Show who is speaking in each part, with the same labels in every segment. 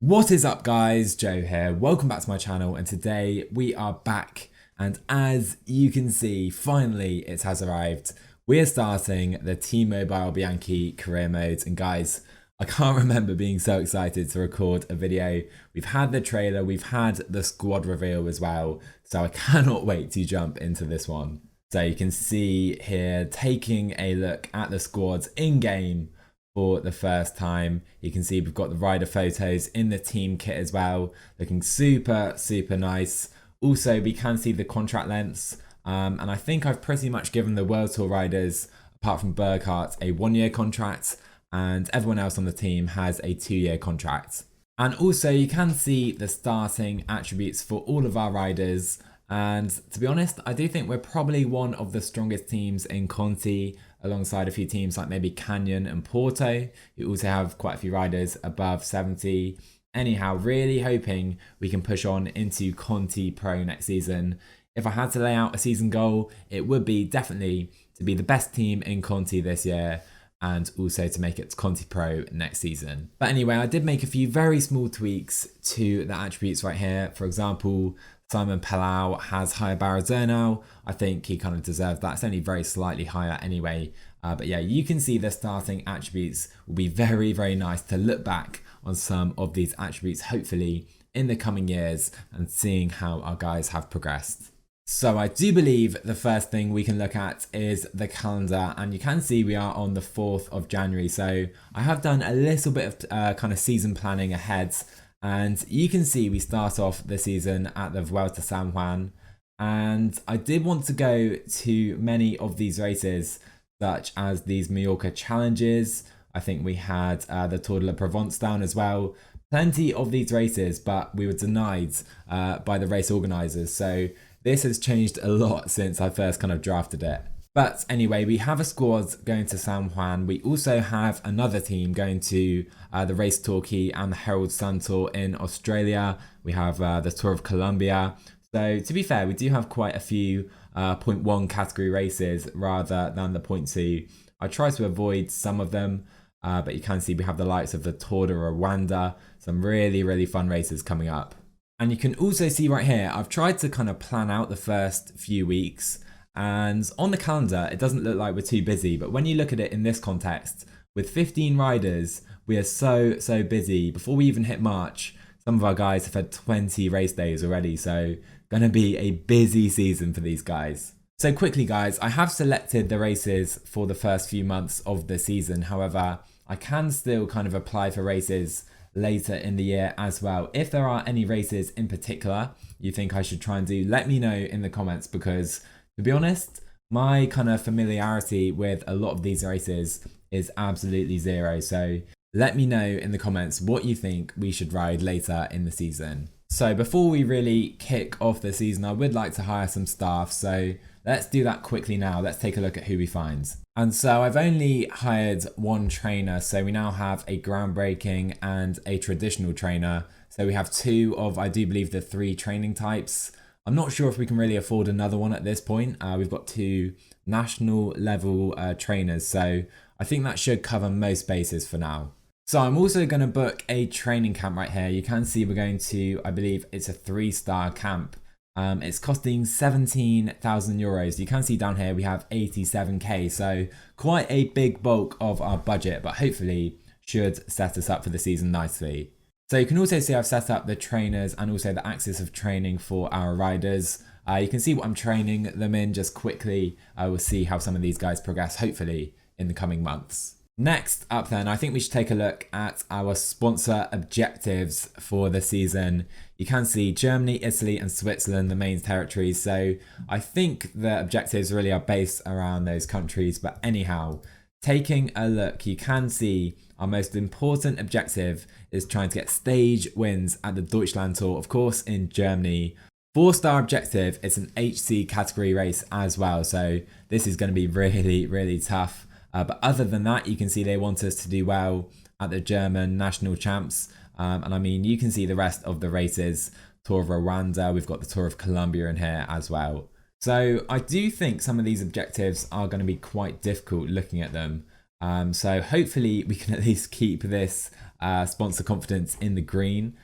Speaker 1: What is up guys, Joe here, welcome back to my channel, and today we are back, and as you can see, finally it has arrived. We are starting the T-Mobile Bianchi career modes, and guys, I can't remember being so excited to record a video. We've had the trailer, we've had the squad reveal as well, so I cannot wait to jump into this one. So you can see here, taking a look at the squads in-game for the first time. You can see we've got the rider photos in the team kit as well, looking super nice. Also, we can see the contract lengths, and I think I've pretty much given the World Tour riders, apart from Burkhardt, a 1-year contract, and everyone else on the team has a 2-year contract. And also you can see the starting attributes for all of our riders, and to be honest, I do think we're probably one of the strongest teams in Conti, alongside a few teams like maybe Canyon and Porto, who also have quite a few riders above 70. Anyhow, really hoping we can push on into Conti Pro next season. If I had to lay out a season goal, it would be definitely to be the best team in Conti this year, and also to make it to Conti Pro next season. But anyway, I did make a few very small tweaks to the attributes right here. For example, Simon Palau has higher Barazzo now. I think he kind of deserves that. It's only very slightly higher anyway. But yeah, you can see the starting attributes will be very nice to look back on some of these attributes, hopefully in the coming years, and seeing how our guys have progressed. So I do believe the first thing we can look at is the calendar, and you can see we are on the 4th of January. So I have done a little bit of kind of season planning ahead. And you can see we start off the season at the Vuelta San Juan, and I did want to go to many of these races, such as these Mallorca challenges. I think we had the Tour de la Provence down as well. Plenty of these races, but we were denied by the race organisers. So this has changed a lot since I first kind of drafted it. But anyway, we have a squad going to San Juan. We also have another team going to the race Torquay and the Herald Sun Tour in Australia. We have the Tour of Colombia. So to be fair, we do have quite a few 0.1 category races rather than the 0.2. I try to avoid some of them, but you can see we have the likes of the Tour de Rwanda. Some really fun races coming up. And you can also see right here, I've tried to kind of plan out the first few weeks. And on the calendar, it doesn't look like we're too busy, but when you look at it in this context, with 15 riders, we are so busy. Before we even hit March, some of our guys have had 20 race days already, so gonna be a busy season for these guys. So quickly guys, I have selected the races for the first few months of the season. However, I can still kind of apply for races later in the year as well. If there are any races in particular you think I should try and do, let me know in the comments, because to be honest, my kind of familiarity with a lot of these races is absolutely zero. So let me know in the comments what you think we should ride later in the season. So before we really kick off the season, I would like to hire some staff. So let's do that quickly now. Let's take a look at who we find. And so I've only hired one trainer. So we now have a groundbreaking and a traditional trainer. So we have two of, I do believe, the 3 training types. I'm not sure if we can really afford another one at this point. We've got 2 national level trainers, so I think that should cover most bases for now. So I'm also going to book a training camp right here. You can see we're going to, I believe it's a 3-star camp. It's costing 17,000 euros. You can see down here we have 87k, so quite a big bulk of our budget, but hopefully should set us up for the season nicely. So you can also see I've set up the trainers and also the axis of training for our riders. You can see what I'm training them in just quickly. We'll see how some of these guys progress, hopefully, in the coming months. Next up then, I think we should take a look at our sponsor objectives for the season. You can see Germany, Italy and Switzerland, the main territories. So I think the objectives really are based around those countries. But anyhow, taking a look, you can see our most important objective is trying to get stage wins at the Deutschland Tour, of course, in Germany. 4-star objective, it's an HC category race as well, so this is going to be really tough. But other than that, you can see they want us to do well at the German national champs. And I mean, you can see the rest of the races. Tour of Rwanda, we've got the Tour of Colombia in here as well. So I do think some of these objectives are going to be quite difficult looking at them. So hopefully we can at least keep this sponsor confidence in the green,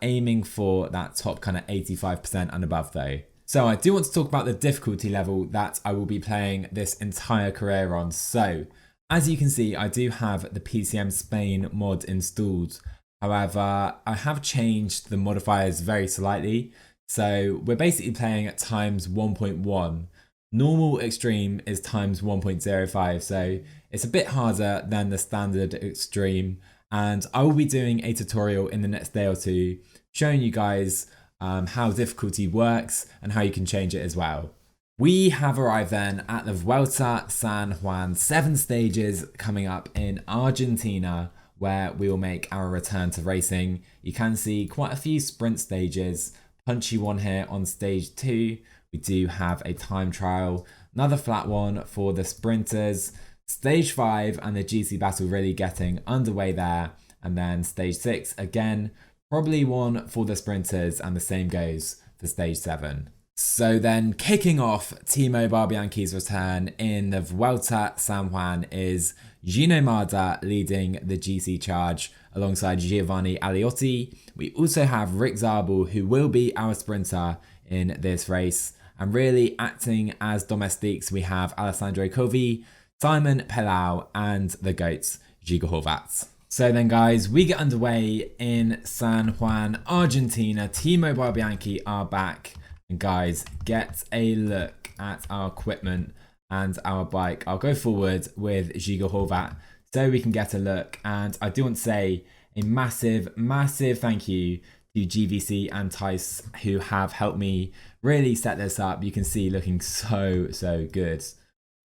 Speaker 1: aiming for that top kind of 85% and above though. So I do want to talk about the difficulty level that I will be playing this entire career on. So as you can see, I do have the PCM Spain mod installed. However, I have changed the modifiers very slightly. So we're basically playing at times 1.1. Normal extreme is times 1.05. So it's a bit harder than the standard extreme. And I will be doing a tutorial in the next day or two showing you guys how difficulty works and how you can change it as well. We have arrived then at the Vuelta San Juan, 7 stages coming up in Argentina, where we will make our return to racing. You can see quite a few sprint stages, punchy one here on stage 2. We do have a time trial, another flat one for the sprinters, stage 5 and the GC battle really getting underway there, and then stage 6 again, probably one for the sprinters, and the same goes for stage 7. So then kicking off T-Mobile Bianchi's return in the Vuelta San Juan is Gino Marda leading the GC charge alongside Giovanni Aliotti. We also have Rick Zabel, who will be our sprinter in this race. And really acting as domestiques, we have Alessandro Covi, Simon Pelau and the GOATs, Giga Horvat. So then guys, we get underway in San Juan, Argentina. T-Mobile Bianchi are back. And guys, get a look at our equipment and our bike. I'll go forward with Giga Horvat so we can get a look. And I do want to say a massive thank you to GVC and Tice, who have helped me really set this up. You can see looking so good.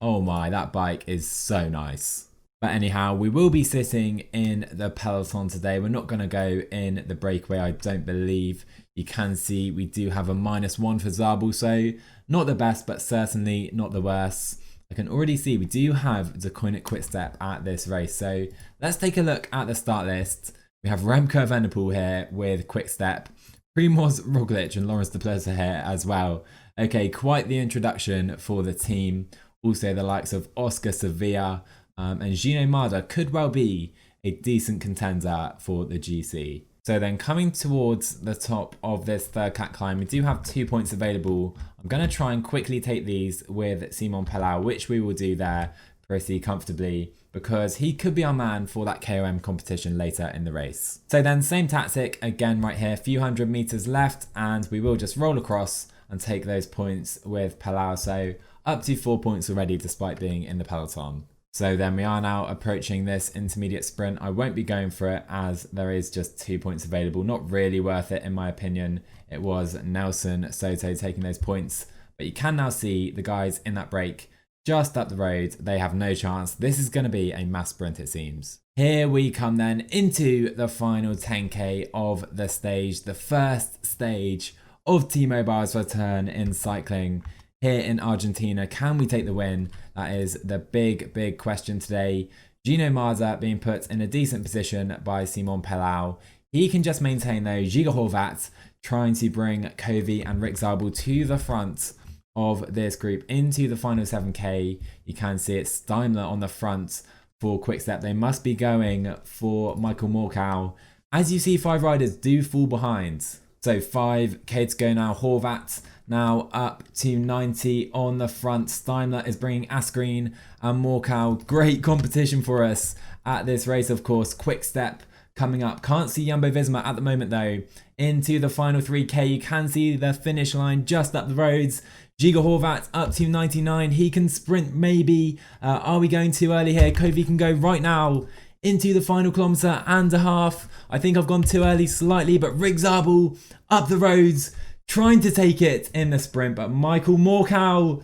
Speaker 1: Oh my, that bike is so nice. But anyhow, we will be sitting in the peloton today. We're not going to go in the breakaway, I don't believe. You can see we do have a -1 for Zabel, so not the best, but certainly not the worst. I can already see we do have Deceuninck Quickstep at this race. So let's take a look at the start list. We have Remco Evenepoel here with Quickstep, Primoz Roglic and Lawrence de Plessis here as well. Okay, quite the introduction for the team. Also the likes of Oscar Sevilla and Gino Marda could well be a decent contender for the GC. So then coming towards the top of this third cat climb, we do have 2 points available. I'm going to try and quickly take these with Simon Pelau, which we will do there pretty comfortably, because he could be our man for that KOM competition later in the race. So then same tactic again right here, few hundred meters left, and we will just roll across and take those points with Pelau. So up to 4 points already despite being in the peloton. So then we are now approaching this intermediate sprint. I won't be going for it as there is just 2 points available. Not really worth it in my opinion. It was Nelson Soto taking those points. But you can now see the guys in that break just up the road. They have no chance. This is going to be a mass sprint it seems. Here we come then into the final 10k of the stage. The first stage of T-Mobile's return in cycling here in Argentina. Can we take the win? That is the big question today. Gino Marda being put in a decent position by Simon Pelau. He can just maintain though. Giga Horvat trying to bring Covi and Rick Zabel to the front of this group into the final 7k. You can see it's Daimler on the front for Quickstep. They must be going for Michael Morkau. As you see, 5 riders do fall behind. So 5k to go now. Horvat now up to 90 on the front. Daimler is bringing Asgreen and Morkau. Great competition for us at this race, of course. Quickstep coming up. Can't see Jumbo Visma at the moment though. Into the final 3k. You can see the finish line just up the roads. Giga Horvat up to 99. He can sprint maybe. Are we going too early here? Covi can go right now into the final kilometre and a half. I think I've gone too early slightly, but Rick Zabel up the roads trying to take it in the sprint, but Michael Morkau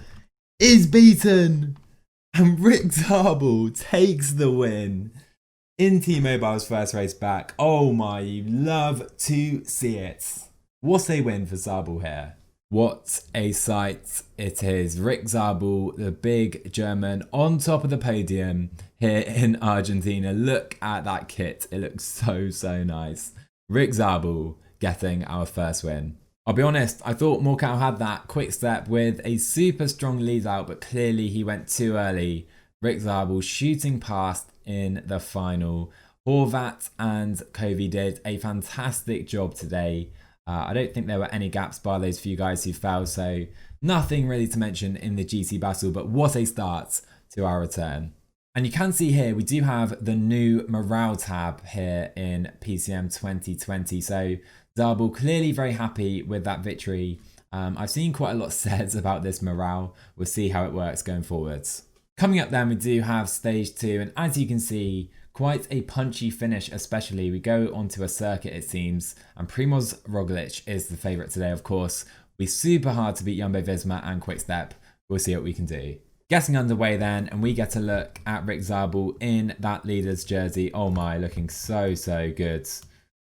Speaker 1: is beaten and Rick Zabel takes the win in T-Mobile's first race back. Oh my, you love to see it. What a win for Zabel here. What a sight it is. Rick Zabel, the big German, on top of the podium here in Argentina. Look at that kit. It looks so nice. Rick Zabel getting our first win. I'll be honest, I thought Morkau had that quick step with a super strong lead out, but clearly he went too early. Rick Zabel shooting past in the final. Horvat and Covey did a fantastic job today. I don't think there were any gaps by those few guys who fell, so nothing really to mention in the GC battle, but what a start to our return. And you can see here, we do have the new morale tab here in PCM 2020. So Zarbul clearly very happy with that victory. I've seen quite a lot said about this morale. We'll see how it works going forwards. Coming up then, we do have stage 2, and as you can see, quite a punchy finish, especially. We go onto a circuit, it seems, and Primoz Roglic is the favourite today, of course. We're super hard to beat Jumbo Visma and Quickstep. We'll see what we can do. Getting underway then, and we get a look at Rick Zarbul in that leader's jersey. Oh my, looking so good.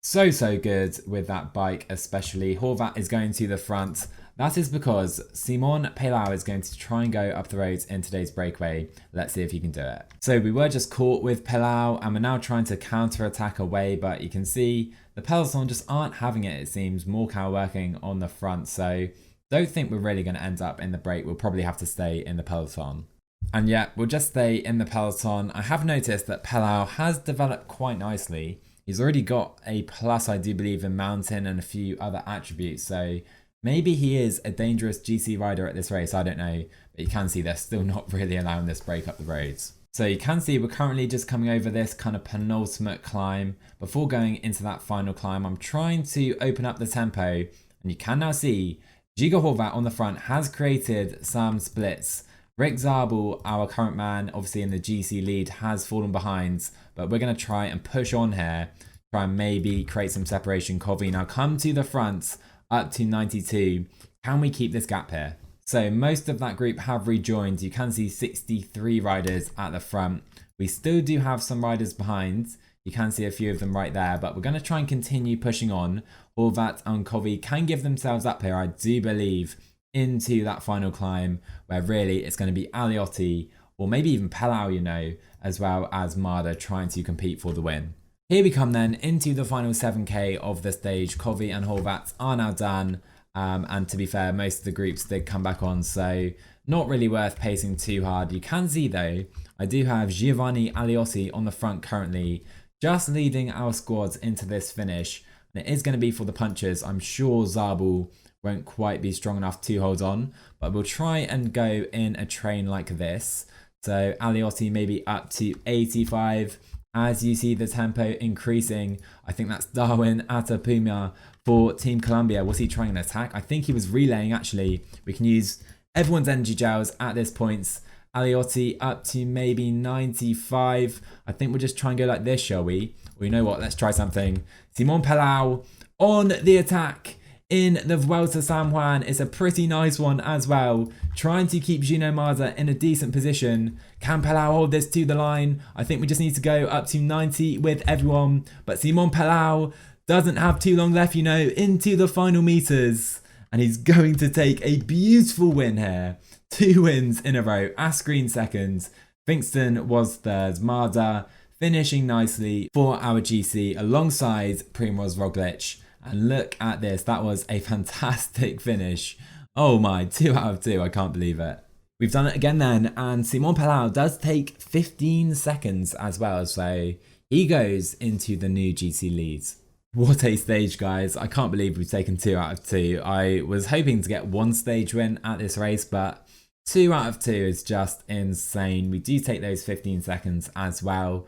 Speaker 1: So good with that bike, especially. Horvat is going to the front. That is because Simon Pelau is going to try and go up the road in today's breakaway. Let's see if he can do it. So we were just caught with Pelau, and we're now trying to counter-attack away, but you can see the peloton just aren't having it, it seems. Morcal working on the front, so don't think we're really going to end up in the break. We'll probably have to stay in the peloton. And yeah, we'll just stay in the peloton. I have noticed that Pelau has developed quite nicely. He's already got a plus, I do believe, in mountain and a few other attributes, so maybe he is a dangerous GC rider at this race, I don't know. But you can see they're still not really allowing this break up the roads. So you can see we're currently just coming over this kind of penultimate climb. Before going into that final climb, I'm trying to open up the tempo. And you can now see Giga Horvat on the front has created some splits. Rick Zarbul, our current man, obviously in the GC lead, has fallen behind. But we're going to try and push on here. Try and maybe create some separation. Covey now come to the front. Up to 92. Can we keep this gap here? So most of that group have rejoined. You can see 63 riders at the front. We still do have some riders behind. You can see a few of them right there, but we're going to try and continue pushing on. Horvat and Covey can give themselves up here, I do believe, into that final climb, where really it's going to be Aliotti or maybe even Pelau, you know, as well as Marder trying to compete for the win. Here we come then into the final 7k of the stage. Covey and Horvat are now done. And to be fair, most of the groups did come back on, so not really worth pacing too hard. You can see though, I do have Giovanni Aliotti on the front currently, just leading our squads into this finish. And it is going to be for the punchers. I'm sure Zarbul won't quite be strong enough to hold on, but we'll try and go in a train like this. So Aliotti maybe up to 85. As you see the tempo increasing, I think that's Darwin Atapuma for Team Colombia. Was he trying an attack? I think he was relaying actually. We can use everyone's energy gels at this point. Aliotti up to maybe 95. I think we'll just try and go like this, shall we? Well, you know what? Let's try something. Simon Pelau on the attack in the Vuelta San Juan. It's a pretty nice one as well. Trying to keep Gino Marder in a decent position. Can Pelau hold this to the line? I think we just need to go up to 90 with everyone. But Simon Pelau doesn't have too long left, you know, into the final meters. And he's going to take a beautiful win here. 2 wins in a row. Asgreen second. Finkston was third. Marder finishing nicely for our GC alongside Primoz Roglic. And look at this, that was a fantastic finish. Oh my, 2 out of 2, I can't believe it. We've done it again then, and Simon Pelau does take 15 seconds as well, so he goes into the new GC leads. What a stage, guys. I can't believe we've taken 2 out of 2. I was hoping to get 1 stage win at this race, but 2 out of 2 is just insane. We do take those 15 seconds as well,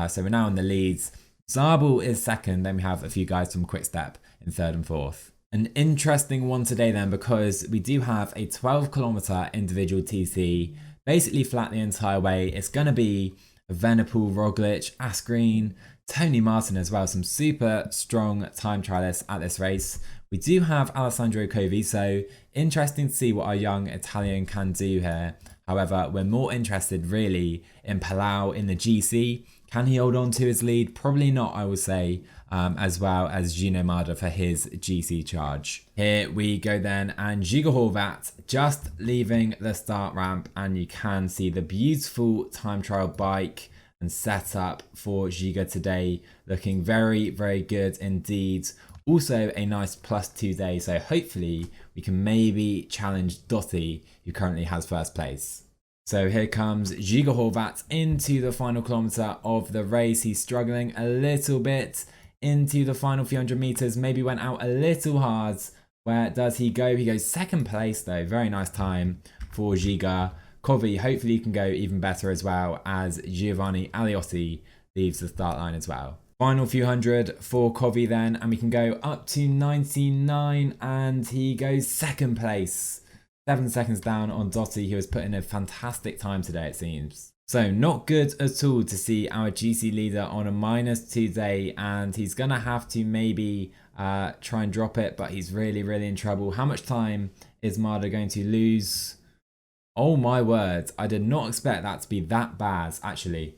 Speaker 1: so we're now in the leads. Zarbul is second, then we have a few guys from Quickstep in third and fourth. An interesting one today then, because we do have a 12km individual TC, basically flat the entire way. It's going to be Venerpool, Roglic, Asgreen, Tony Martin as well, some super strong time trialists at this race. We do have Alessandro Covi, so interesting to see what our young Italian can do here. However, we're more interested really in Pelau in the GC. Can he hold on to his lead? Probably not, I would say, as well as Gino Marder for his GC charge. Here we go then, and Giga Horvat just leaving the start ramp, and you can see the beautiful time trial bike and setup for Giga today, looking very, very good indeed. Also a nice +2 day, so hopefully we can maybe challenge Dotti, who currently has first place. So here comes Giga Horvat into the final kilometre of the race. He's struggling a little bit into the final few hundred metres. Maybe went out a little hard. Where does he go? He goes second place though. Very nice time for Giga. Covi, hopefully he can go even better as well, as Giovanni Aliotti leaves the start line as well. Final few hundred for Covi then, and we can go up to 99, and he goes second place. 7 seconds down on Dotti, who has put in a fantastic time today, it seems. So not good at all to see our GC leader on a -2 day, and he's going to have to maybe try and drop it, but he's really in trouble. How much time is Marder going to lose? Oh my word, I did not expect that to be that bad, actually.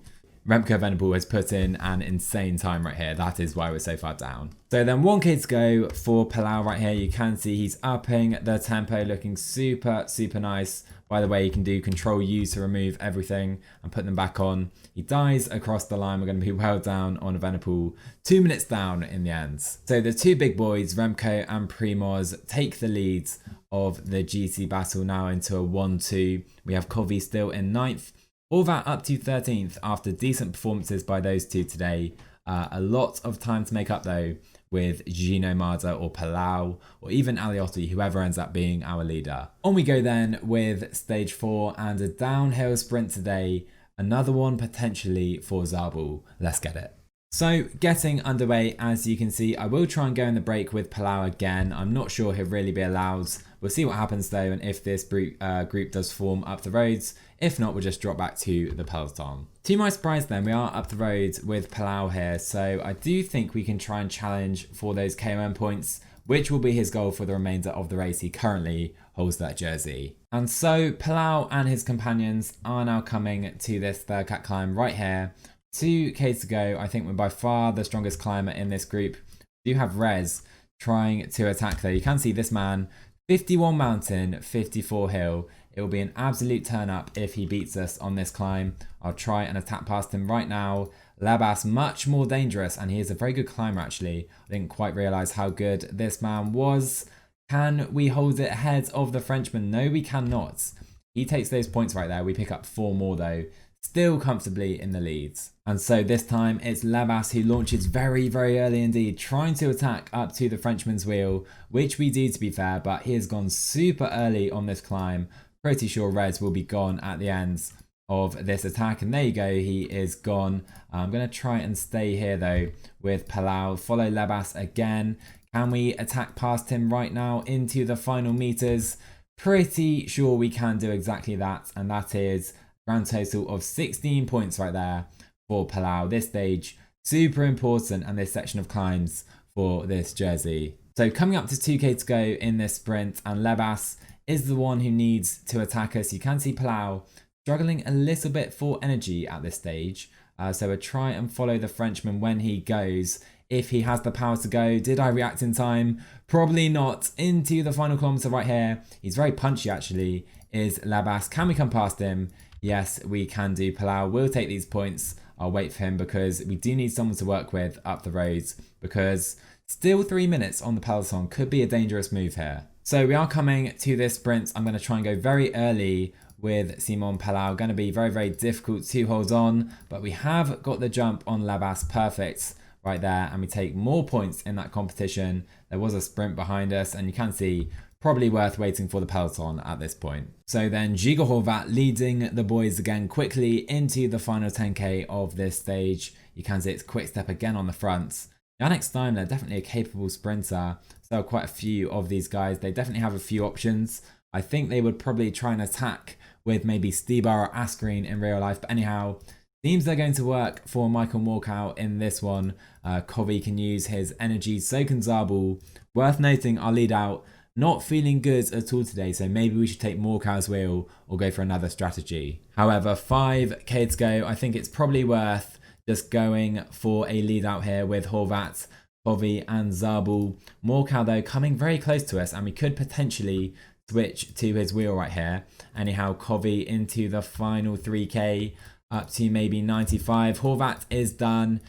Speaker 1: Remco Evenepoel has put in an insane time right here. That is why we're so far down. So then 1K to go for Palau right here. You can see he's upping the tempo, looking super nice. By the way, you can do Control U to remove everything and put them back on. He dies across the line. We're going to be well down on Evenepoel. 2 minutes down in the end. So the two big boys, Remco and Primoz, take the lead of the GC battle now into a 1-2. We have Covi still in 9th. All that up to 13th after decent performances by those two today. A lot of time to make up though with Gino Marder or Palau or even Aliotti, whoever ends up being our leader. On we go then with stage 4 and a downhill sprint today. Another one potentially for Zabul. Let's get it. So getting underway, as you can see, I will try and go in the break with Palau again. I'm not sure he'll really be allowed. We'll see what happens though, and if this group does form up the roads. If not, we'll just drop back to the peloton. To my surprise then, we are up the road with Palau here, so I do think we can try and challenge for those KOM points, which will be his goal for the remainder of the race. He currently holds that jersey. And so Palau and his companions are now coming to this third cat climb right here. 2K to go. I think we're by far the strongest climber in this group. We do have Rez trying to attack though. You can see this man, 51 mountain, 54 hill. It will be an absolute turn up if he beats us on this climb. I'll try and attack past him right now. Labas much more dangerous, and he is a very good climber actually. I didn't quite realise how good this man was. Can we hold it ahead of the Frenchman? No, we cannot. He takes those points right there. We pick up 4 more though. Still comfortably in the leads. And so this time it's Labas who launches very early indeed, trying to attack up to the Frenchman's wheel, which we do to be fair, but he has gone super early on this climb. Pretty sure Reds will be gone at the ends of this attack, and there you go, he is gone. I'm going to try and stay here though with Palau, follow Labas again. Can we attack past him right now into the final meters? Pretty sure we can do exactly that, and that is grand total of 16 points right there for Palau. This stage, super important, and this section of climbs for this jersey. So coming up to 2K to go in this sprint, and Labas is the one who needs to attack us. You can see Palau struggling a little bit for energy at this stage. So we'll try and follow the Frenchman when he goes, if he has the power to go. Did I react in time? Probably not. Into the final kilometre right here. He's very punchy actually, is Labas. Can we come past him? Yes, we can do. Palau will take these points. I'll wait for him because we do need someone to work with up the roads, because still 3 minutes on the peloton could be a dangerous move here. So we are coming to this sprint. I'm going to try and go very early with Simon Palau. Going to be very difficult to hold on, but we have got the jump on Labas perfect right there, and we take more points in that competition. There was a sprint behind us, and you can see probably worth waiting for the peloton at this point. So then Giga Horvat leading the boys again quickly into the final 10K of this stage. You can see it's quick step again on the front. Yannick Steimler, definitely a capable sprinter. So quite a few of these guys, they definitely have a few options. I think they would probably try and attack with maybe Stibar or Asgreen in real life. But anyhow, seems they're going to work for Michael Walkout in this one. Kovi can use his energy, so can Zabul. Worth noting, our lead out, not feeling good at all today, so maybe we should take Morkow's wheel or go for another strategy. However, 5K to go. I think it's probably worth just going for a lead out here with Horvat, Kovi and Zabul. Morkow though coming very close to us, and we could potentially switch to his wheel right here. Anyhow, Kovi into the final 3K. up to maybe 95. Horvat is done.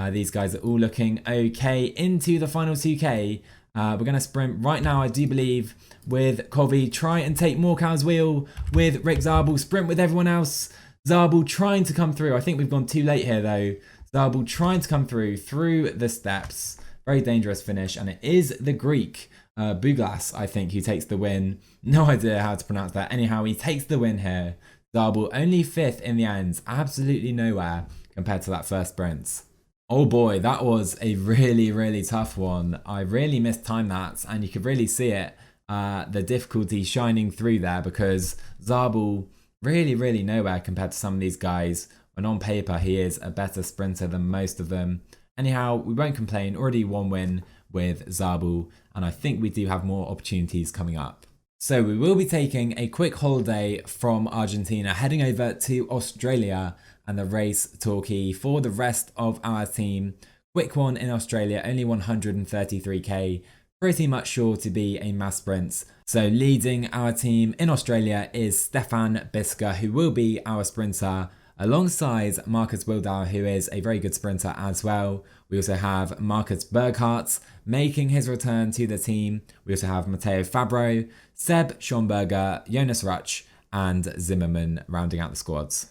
Speaker 1: These guys are all looking okay. Into the final 2K. We're going to sprint right now, I do believe, with Covey. Try and take Morkow's wheel with Rick Zabel. Sprint with everyone else. Zabel trying to come through. I think we've gone too late here though. Zabel trying to come through the steps. Very dangerous finish. And it is the Greek, Buglas, I think, who takes the win. No idea how to pronounce that. Anyhow, he takes the win here. Zabel only 5th in the end. Absolutely nowhere compared to that first sprint. Oh boy, that was a really tough one. I really mistimed that, and you could really see it, the difficulty shining through there, because Zabel really nowhere compared to some of these guys, when on paper he is a better sprinter than most of them. Anyhow, we won't complain. Already one win with Zabel, and I think we do have more opportunities coming up. So we will be taking a quick holiday from Argentina, heading over to Australia and the race Torquay for the rest of our team. Quick one in Australia, only 133k, pretty much sure to be a mass sprint. So leading our team in Australia is Stefan Bisker, who will be our sprinter, alongside Marcus Wildauer, who is a very good sprinter as well. We also have Marcus Burghardt making his return to the team. We also have Matteo Fabro, Seb Schonberger, Jonas Rutsch, and Zimmerman rounding out the squads.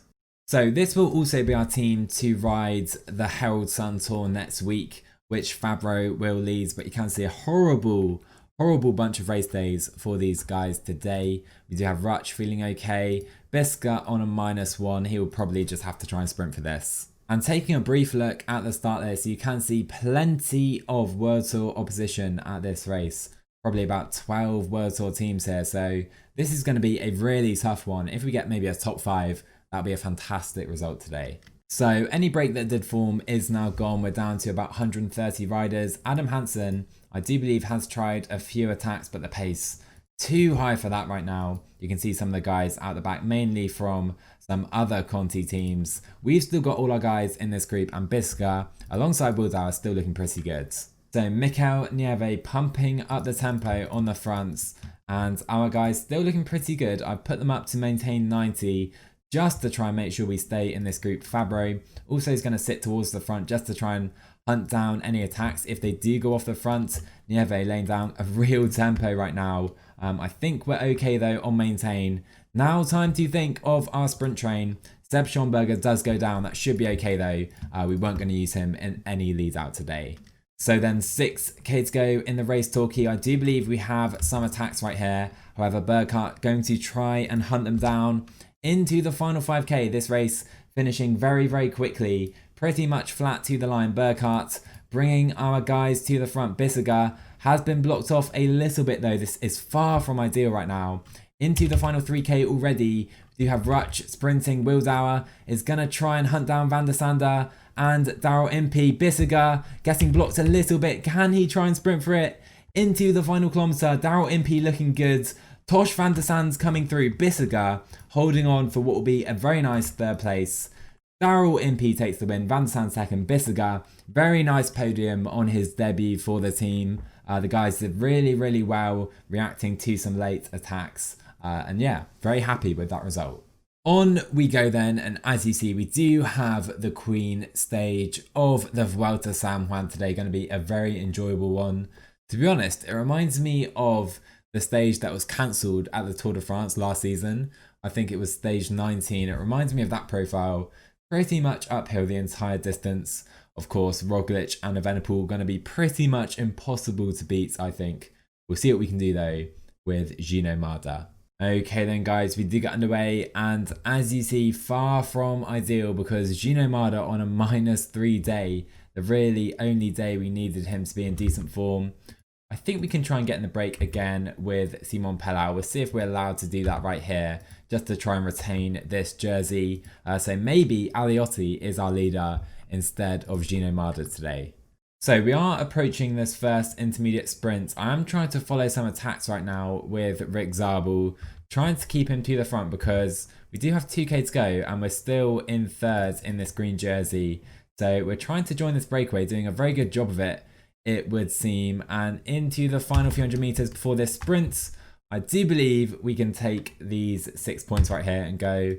Speaker 1: So this will also be our team to ride the Herald Sun Tour next week, which Fabro will lead, but you can see a horrible bunch of race days for these guys today. We do have Rutsch feeling okay, Bisker on a -1, he will probably just have to try and sprint for this. And taking a brief look at the start there, so you can see plenty of World Tour opposition at this race. Probably about 12 World Tour teams here, so this is going to be a really tough one. If we get maybe a top 5, that'd be a fantastic result today. So any break that did form is now gone. We're down to about 130 riders. Adam Hansen, I do believe, has tried a few attacks, but the pace too high for that right now. You can see some of the guys out the back, mainly from some other Conti teams. We've still got all our guys in this group, and Bisker, alongside Wildauer, still looking pretty good. So Mikel Nieve pumping up the tempo on the fronts, and our guys still looking pretty good. I've put them up to maintain 90, just to try and make sure we stay in this group. Fabro also is going to sit towards the front just to try and hunt down any attacks if they do go off the front. Nieve laying down a real tempo right now. I think we're okay though on maintain. Now time to think of our sprint train. Seb Schonberger does go down. That should be okay though. We weren't going to use him in any lead out today. So then 6k to go in the race Torquay. I do believe we have some attacks right here. However, Burkhardt going to try and hunt them down into the final 5k. This race finishing very quickly, pretty much flat to the line. Burkhardt bringing our guys to the front. Bissiger has been blocked off a little bit though. This is far from ideal right now. Into the final 3k already. We do have Rutsch sprinting. Wildauer is going to try and hunt down Van der Sande and Daryl Impey. Bissiger getting blocked a little bit. Can he try and sprint for it? Into the final kilometre. Daryl Impey looking good. Tosh Van der Sande coming through. Bissiger holding on for what will be a very nice third place. Daryl Impey takes the win. Van der Sande second. Bissiger, very nice podium on his debut for the team. The guys did really well reacting to some late attacks. And yeah, very happy with that result. On we go then, and as you see, we do have the Queen stage of the Vuelta San Juan today. Going to be a very enjoyable one. To be honest, it reminds me of the stage that was cancelled at the Tour de France last season. I think it was stage 19. It reminds me of that profile. Pretty much uphill the entire distance. Of course, Roglic and Evenepoel going to be pretty much impossible to beat, I think. We'll see what we can do though with Gino Marder. Okay then guys, we do get underway, and as you see, far from ideal, because Gino Marder on a -3 day, the really only day we needed him to be in decent form. I think we can try and get in the break again with Simon Pellau. We'll see if we're allowed to do that right here, just to try and retain this jersey. So maybe Aliotti is our leader instead of Gino Marder today. So we are approaching this first intermediate sprint. I am trying to follow some attacks right now with Rick Zabel, trying to keep him to the front because we do have 2k to go and we're still in third in this green jersey. So we're trying to join this breakaway, doing a very good job of it, it would seem. And into the final few hundred meters before this sprint, I do believe we can take these 6 points right here and go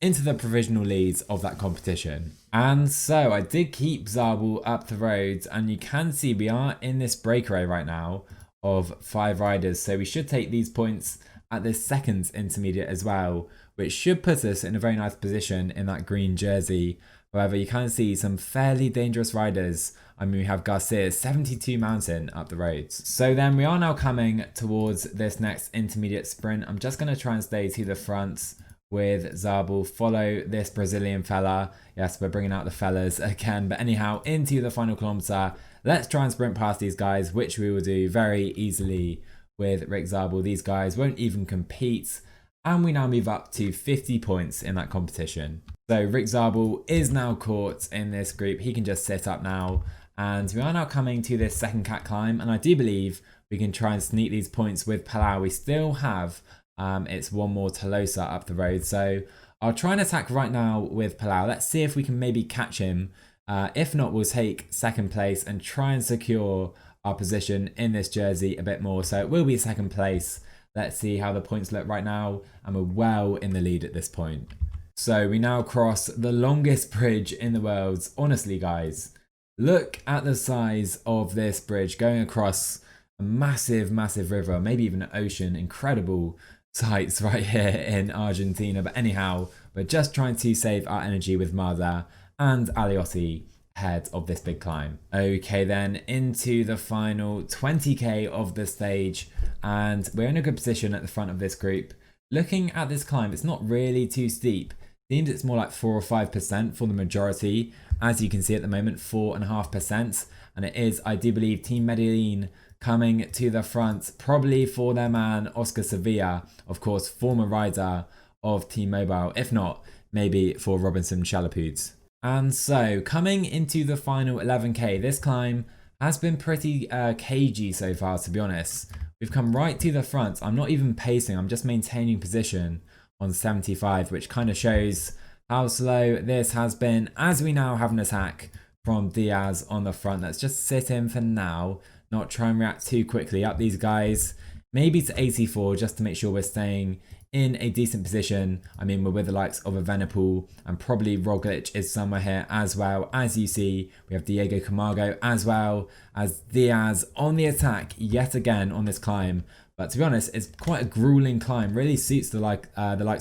Speaker 1: into the provisional leads of that competition. And so I did keep Zabel up the road, and you can see we are in this breakaway right now of 5 riders. So we should take these points at this second intermediate as well, which should put us in a very nice position in that green jersey. However, you can see some fairly dangerous riders. I mean, we have Garcia's 72 Mountain up the roads. So then we are now coming towards this next intermediate sprint. I'm just going to try and stay to the front with Zabel, follow this Brazilian fella. Yes, we're bringing out the fellas again. But anyhow, into the final kilometre. Let's try and sprint past these guys, which we will do very easily with Rick Zabel. These guys won't even compete. And we now move up to 50 points in that competition. So Rick Zabel is now caught in this group. He can just sit up now. And we are now coming to this second cat climb. And I do believe we can try and sneak these points with Palau. We still have it's one more Tolosa up the road. So I'll try and attack right now with Palau. Let's see if we can maybe catch him. If not, we'll take second place and try and secure our position in this jersey a bit more. So it will be second place. Let's see how the points look right now. And we're well in the lead at this point. So we now cross the longest bridge in the world. Honestly, guys, look at the size of this bridge going across a massive, massive river, maybe even an ocean. Incredible sights right here in Argentina. But anyhow, we're just trying to save our energy with Marda and Aliotti ahead of this big climb. Okay, then into the final 20k of the stage, and we're in a good position at the front of this group. Looking at this climb, it's not really too steep. Seems it's more like 4 or 5% for the majority. As you can see at the moment, 4.5%, and it is, I do believe, Team Medellin coming to the front, probably for their man Oscar Sevilla, of course, former rider of Team Mobile, if not, maybe for Robinson Chalaput. And so, coming into the final 11k, this climb has been pretty cagey so far, to be honest. We've come right to the front. I'm not even pacing, I'm just maintaining position on 75, which kind of shows how slow this has been, as we now have an attack from Diaz on the front. Let's just sit in for now, not try and react too quickly. Up these guys, maybe to 84, just to make sure we're staying in a decent position. I mean, we're with the likes of Evenepoel, and probably Roglic is somewhere here as well. As you see, we have Diego Camargo as well as Diaz on the attack yet again on this climb. But to be honest, it's quite a grueling climb. Really suits the likes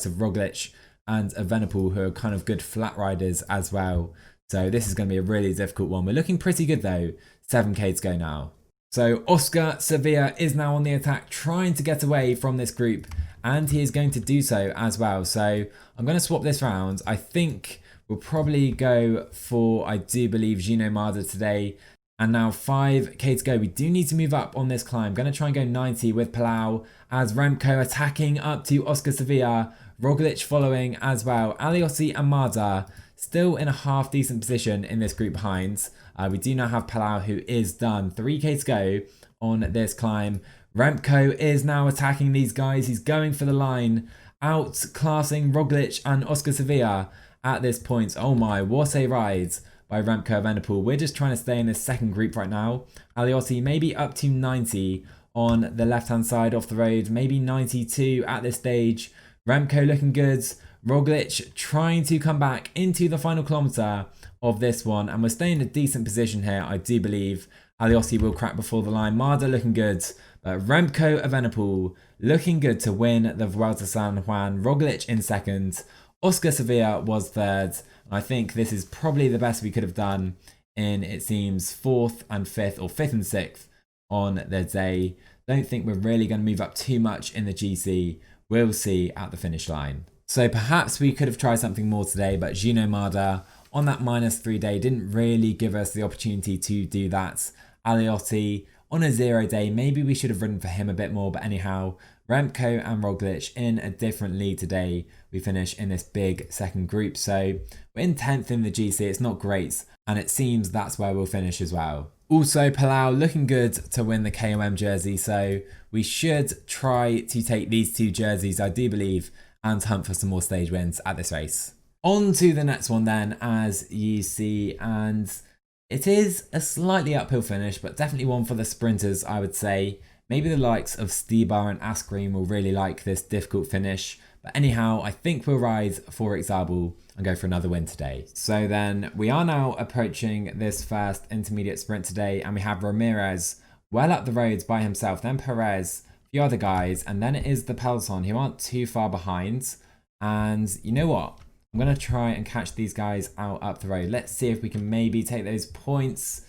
Speaker 1: of Roglic and Evenepoel, who are kind of good flat riders as well. So this is going to be a really difficult one. We're looking pretty good though. 7k to go now. So Oscar Sevilla is now on the attack, trying to get away from this group, and he is going to do so as well. So I'm going to swap this round. I think we'll probably go for, I do believe, Gino Marder today. And now 5k to go. We do need to move up on this climb. Going to try and go 90 with Palau, as Remco attacking up to Oscar Sevilla. Roglic following as well. Aliotti and Marder still in a half decent position in this group behind. We do now have Palau, who is done. 3k to go on this climb. Remco is now attacking these guys. He's going for the line, outclassing Roglic and Oscar Sevilla at this point. Oh my, what a ride by Remco Evenepoel. We're just trying to stay in this second group right now. Aliotti maybe up to 90 on the left-hand side of the road, maybe 92 at this stage. Remco looking good. Roglic trying to come back into the final kilometre of this one, and we're staying in a decent position here, I do believe. Aliotti will crack before the line. Marder looking good, but Remco Evenepoel looking good to win the Vuelta San Juan. Roglic in second. Oscar Sevilla was third. And I think this is probably the best we could have done in, it seems, 4th and 5th, or 5th and 6th on the day. Don't think we're really going to move up too much in the GC. We'll see at the finish line. So perhaps we could have tried something more today, but Gino Marder on that -3 day didn't really give us the opportunity to do that. Aliotti on a 0 day, maybe we should have ridden for him a bit more, but anyhow, Remco and Roglic in a different lead today. We finish in this big second group, so we're in 10th in the GC. It's not great, and it seems that's where we'll finish as well. Also, Palau looking good to win the KOM jersey, so we should try to take these 2 jerseys, I do believe, and hunt for some more stage wins at this race. On to the next one then, as you see, and it is a slightly uphill finish, but definitely one for the sprinters, I would say. Maybe the likes of Stibar and Askren will really like this difficult finish, But anyhow, I think we'll rise for example and go for another win today. So then we are now approaching this first intermediate sprint today, and we have Ramirez well up the roads by himself, then Perez, a few other guys, and then it is the peloton who aren't too far behind. And you know what? I'm going to try and catch these guys out up the road. Let's see if we can maybe take those points.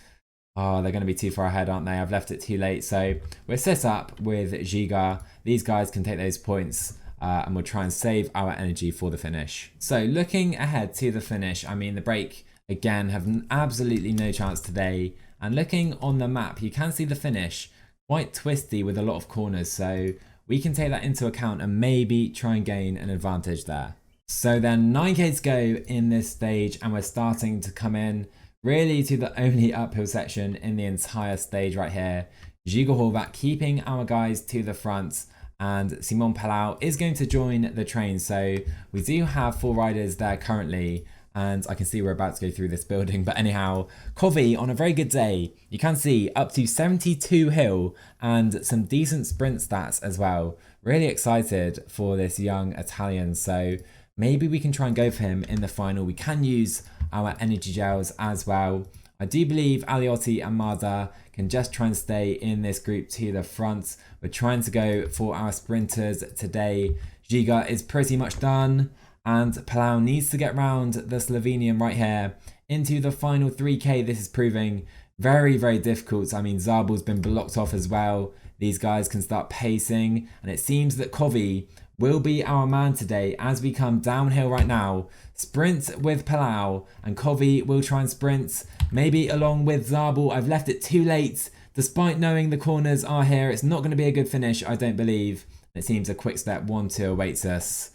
Speaker 1: Oh, they're going to be too far ahead, aren't they? I've left it too late. So we're set up with Giga. These guys can take those points and we'll try and save our energy for the finish. So looking ahead to the finish, I mean, the break, again, have absolutely no chance today. And looking on the map, you can see the finish quite twisty with a lot of corners. So we can take that into account and maybe try and gain an advantage there. So then 9k to go in this stage, and we're starting to come in really to the only uphill section in the entire stage right here. Giga Horvat keeping our guys to the front, and Simon Palau is going to join the train. So we do have 4 riders there currently, and I can see we're about to go through this building. But anyhow, Covey on a very good day, you can see up to 72 hill and some decent sprint stats as well. Really excited for this young Italian. So maybe we can try and go for him in the final. We can use our energy gels as well. I do believe Aliotti and Marda can just try and stay in this group to the front. We're trying to go for our sprinters today. Giga is pretty much done, and Palau needs to get round the Slovenian right here into the final 3k. This is proving very, very difficult. I mean, Zabel's been blocked off as well. These guys can start pacing, and it seems that Covey will be our man today as we come downhill right now. Sprint with Palau, and Covey will try and sprint, maybe along with Zabel. I've left it too late, despite knowing the corners are here. It's not going to be a good finish, I don't believe. It seems a quick step 1-2 awaits us.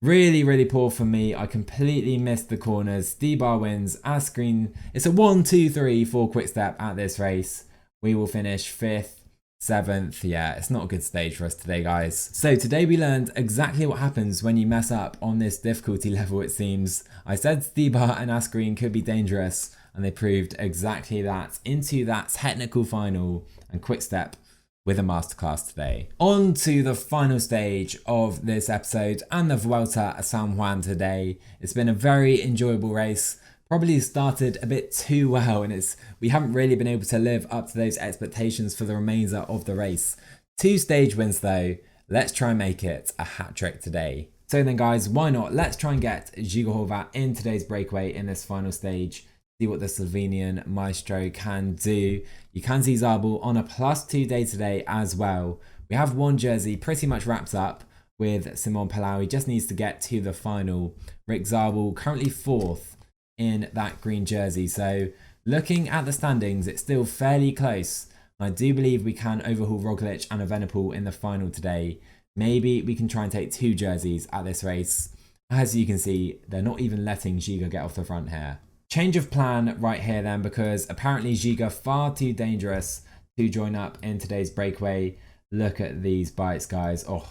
Speaker 1: Really, really poor for me. I completely missed the corners. D-Bar wins. As screen, it's a 1-2-3-4 quick step at this race. We will finish 5th. 7th, yeah, it's not a good stage for us today, guys. So today we learned exactly what happens when you mess up on this difficulty level, it seems. I said Stibar and Asgreen could be dangerous, and they proved exactly that into that technical final and quick step with a masterclass today. On to the final stage of this episode and the Vuelta a San Juan today. It's been a very enjoyable race. Probably started a bit too well, and we haven't really been able to live up to those expectations for the remainder of the race. 2 stage wins though. Let's try and make it a hat trick today. So then guys, why not? Let's try and get Giga Horvat in today's breakaway in this final stage. See what the Slovenian maestro can do. You can see Zabel on a +2 day today as well. We have 1 jersey pretty much wrapped up with Simon Palau. He just needs to get to the final. Rick Zabel currently 4th in that green jersey. So looking at the standings, it's still fairly close. I do believe we can overhaul Roglic and Evenepoel in the final today. Maybe we can try and take 2 jerseys at this race. As you can see, they're not even letting Giga get off the front here. Change of plan right here then, because apparently Giga far too dangerous to join up in today's breakaway. Look at these bikes, guys. Oh,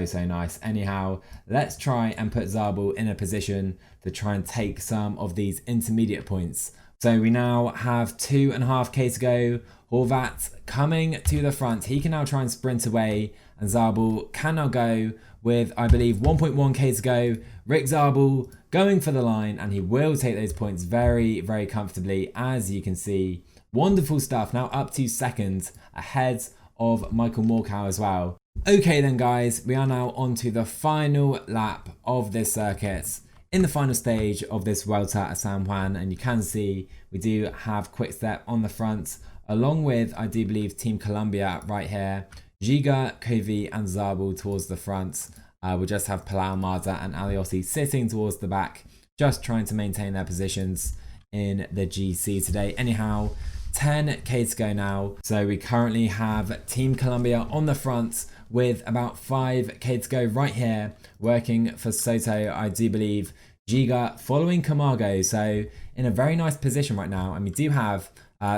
Speaker 1: so nice. Anyhow, let's try and put Zabel in a position to try and take some of these intermediate points. So we now have 2.5k to go. Horvat coming to the front. He can now try and sprint away, and Zabel can now go with, I believe, 1.1k to go. Rick Zabel going for the line, and he will take those points very, very comfortably, as you can see. Wonderful stuff. Now up to 2nd, ahead of Michael Morkow as well. Okay then guys, we are now on to the final lap of this circuit. In the final stage of this Vuelta a San Juan, and you can see we do have Quickstep on the front, along with, I do believe, Team Colombia right here. Giga, Covey and Zabel towards the front. We'll just have Palau, Marda and Aliotti sitting towards the back, just trying to maintain their positions in the GC today. Anyhow, 10k to go now. So we currently have Team Colombia on the front with about 5k to go right here, working for Soto, I do believe. Giga following Camargo, so in a very nice position right now, and we do have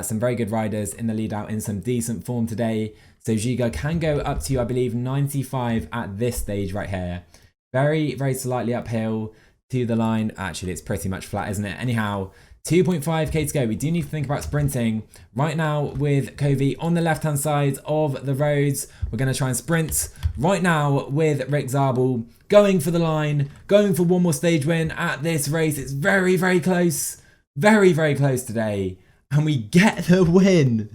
Speaker 1: some very good riders in the lead out in some decent form today. So Giga can go up to, I believe, 95 at this stage right here. Very, very slightly uphill to the line. Actually, it's pretty much flat, isn't it? Anyhow, 2.5k to go. We do need to think about sprinting. Right now with Covey on the left-hand side of the roads, we're going to try and sprint right now with Rick Zabel going for the line, going for one more stage win at this race. It's very, very close. Very, very close today. And we get the win.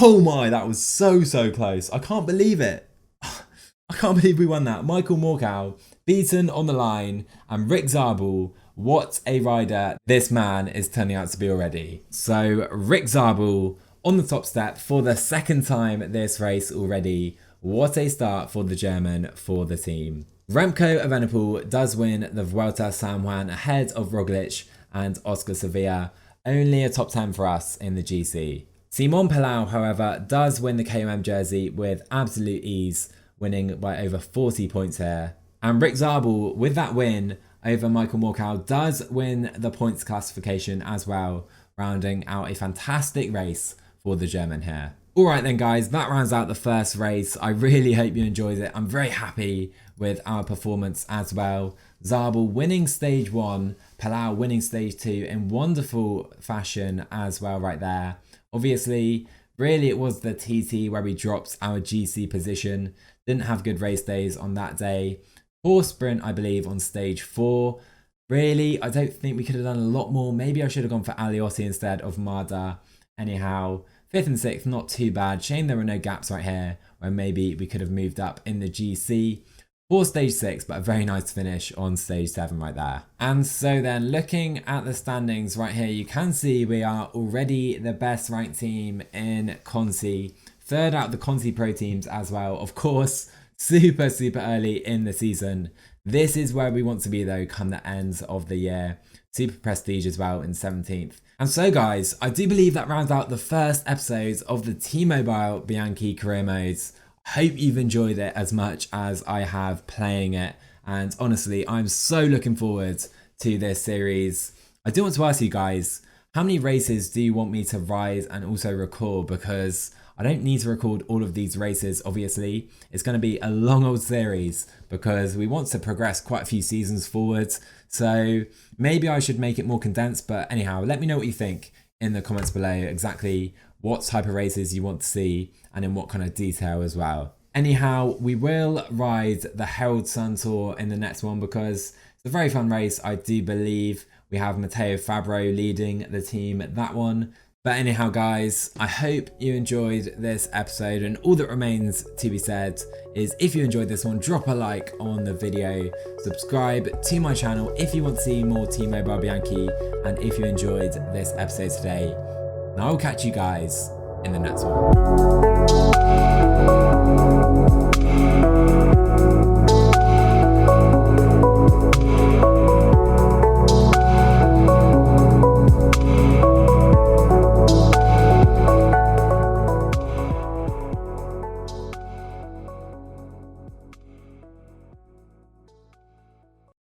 Speaker 1: Oh my, that was so, so close. I can't believe it. I can't believe we won that. Michael Morkow beaten on the line, and Rick Zabel, what a rider this man is turning out to be already. So Rick Zabel on the top step for the second time this race already. What a start for the German for the team. Remco Evenepoel does win the Vuelta San Juan ahead of Roglic and Oscar Sevilla. Only a top 10 for us in the GC. Simon Palau, however, does win the KOM jersey with absolute ease, winning by over 40 points here. And Rick Zabel, with that win over Michael Morkow, does win the points classification as well, rounding out a fantastic race for the German here. Alright then guys, that rounds out the first race. I really hope you enjoyed it. I'm very happy with our performance as well. Zabel winning stage 1, Palau winning stage 2 in wonderful fashion as well right there. Obviously, really it was the TT where we dropped our GC position. Didn't have good race days on that day. Poor sprint, I believe, on stage 4. Really, I don't think we could have done a lot more. Maybe I should have gone for Aliotti instead of Marda. Anyhow, 5th and 6th, not too bad. Shame there were no gaps right here where maybe we could have moved up in the GC. For stage 6, but a very nice finish on stage 7 right there. And so then looking at the standings right here, you can see we are already the best ranked team in Conti. Third out of the Conti Pro teams as well. Of course, super, super early in the season. This is where we want to be though come the end of the year. Super prestige as well in 17th. And so guys, I do believe that rounds out the first episodes of the T-Mobile Bianchi career modes. Hope you've enjoyed it as much as I have playing it, and honestly I'm so looking forward to this series. I do want to ask you guys, how many races do you want me to ride and also record, because I don't need to record all of these races obviously. It's going to be a long old series because we want to progress quite a few seasons forwards, so maybe I should make it more condensed. But anyhow, let me know what you think in the comments below, exactly what type of races you want to see and in what kind of detail as well. Anyhow, we will ride the Herald Sun Tour in the next one because it's a very fun race. I do believe we have Matteo Fabro leading the team at that one. But anyhow guys, I hope you enjoyed this episode, and all that remains to be said is if you enjoyed this one, drop a like on the video, subscribe to my channel if you want to see more T-Mobile Bianchi, and if you enjoyed this episode today. And I will catch you guys in the next one.